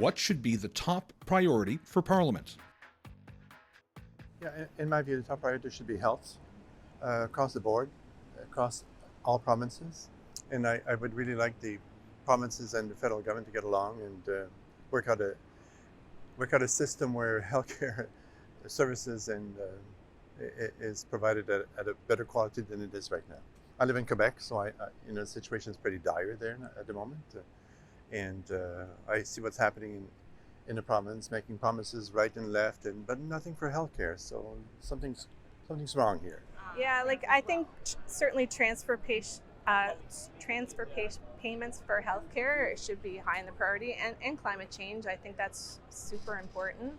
What should be the top priority for Parliament? Yeah, in my view, the top priority should be health across the board, across all provinces. And I would really like the provinces and the federal government to get along and work out a system where healthcare services and is provided at a better quality than it is right now. I live in Quebec, so the situation is pretty dire there at the moment, and I see what's happening in the province, making promises right and left, but nothing for healthcare. So something's wrong here. Yeah, I think certainly transfer payments for healthcare should be high in the priority, and climate change. I think that's super important.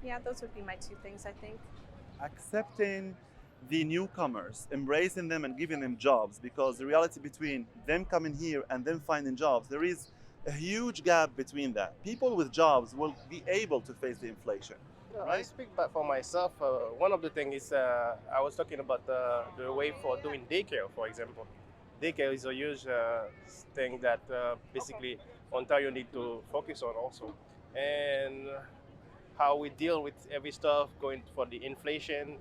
Yeah, those would be my two things, I think. Accepting the newcomers, embracing them and giving them jobs, because the reality between them coming here and them finding jobs, there is a huge gap between that. People with jobs will be able to face the inflation. I speak back for myself. One of the things is I was talking about the way for doing daycare, for example. Daycare is a huge thing that basically Ontario need to focus on also. And how we deal with every stuff going for the inflation,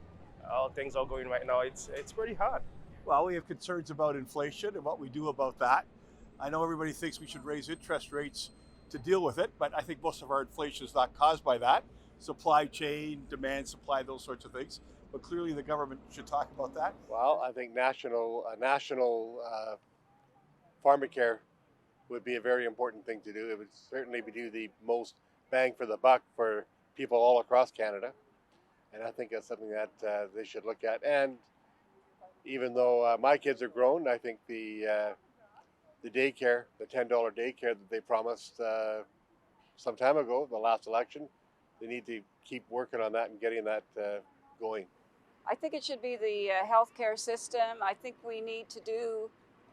how things are going right now, it's pretty hard. Well, we have concerns about inflation and what we do about that. I know everybody thinks we should raise interest rates to deal with it, but I think most of our inflation is not caused by that. Supply chain, demand, supply, those sorts of things. But clearly the government should talk about that. Well, I think national pharmacare would be a very important thing to do. It would certainly do the most bang for the buck for people all across Canada. And I think that's something that they should look at. And even though my kids are grown, I think the daycare, the $10 daycare that they promised some time ago, the last election, they need to keep working on that and getting that going. I think it should be the healthcare system. I think we need to do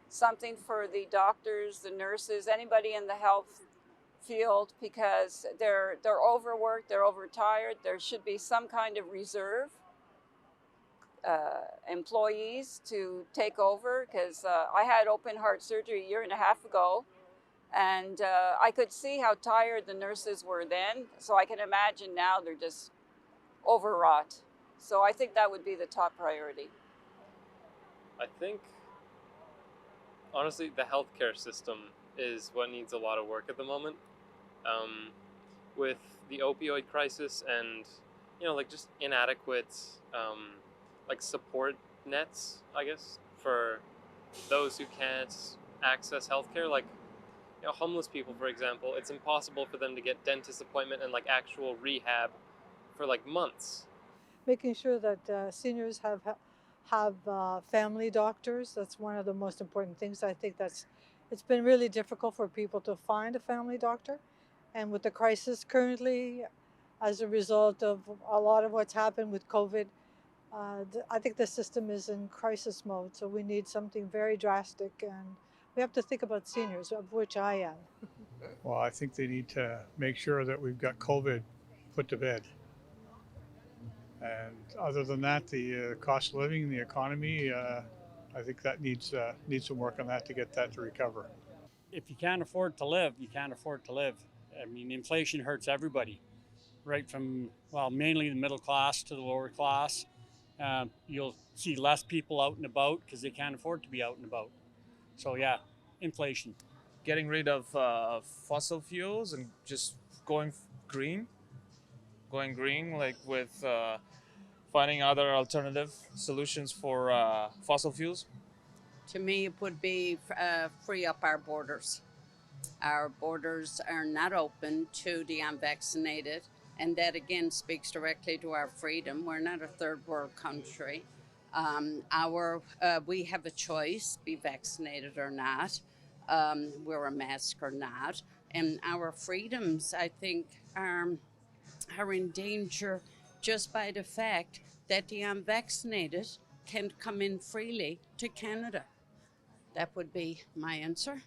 something for the doctors, the nurses, anybody in the health field, because they're overworked, they're overtired. There should be some kind of reserve employees to take over, because I had open heart surgery a year and a half ago, and I could see how tired the nurses were then, so I can imagine now they're just overwrought. So I think that would be the top priority. I think, honestly, the healthcare system is what needs a lot of work at the moment. With the opioid crisis and, just inadequate, support nets, I guess, for those who can't access healthcare, homeless people, for example, it's impossible for them to get dentist appointment and actual rehab for months. Making sure that seniors have family doctors, that's one of the most important things. I think it's been really difficult for people to find a family doctor. And with the crisis currently, as a result of a lot of what's happened with COVID, I think the system is in crisis mode. So we need something very drastic, and we have to think about seniors, of which I am. Well, I think they need to make sure that we've got COVID put to bed. And other than that, the cost of living, the economy, I think that needs some work on that to get that to recover. If you can't afford to live, you can't afford to live. I mean, inflation hurts everybody, right from, mainly the middle class to the lower class. You'll see less people out and about because they can't afford to be out and about. So yeah, inflation. Getting rid of fossil fuels and just going green, with finding other alternative solutions for fossil fuels. To me, it would be free up our borders. Our borders are not open to the unvaccinated, and that again speaks directly to our freedom. We're not a third world country. We have a choice, be vaccinated or not, wear a mask or not, and our freedoms, I think, are in danger just by the fact that the unvaccinated can come in freely to Canada. That would be my answer.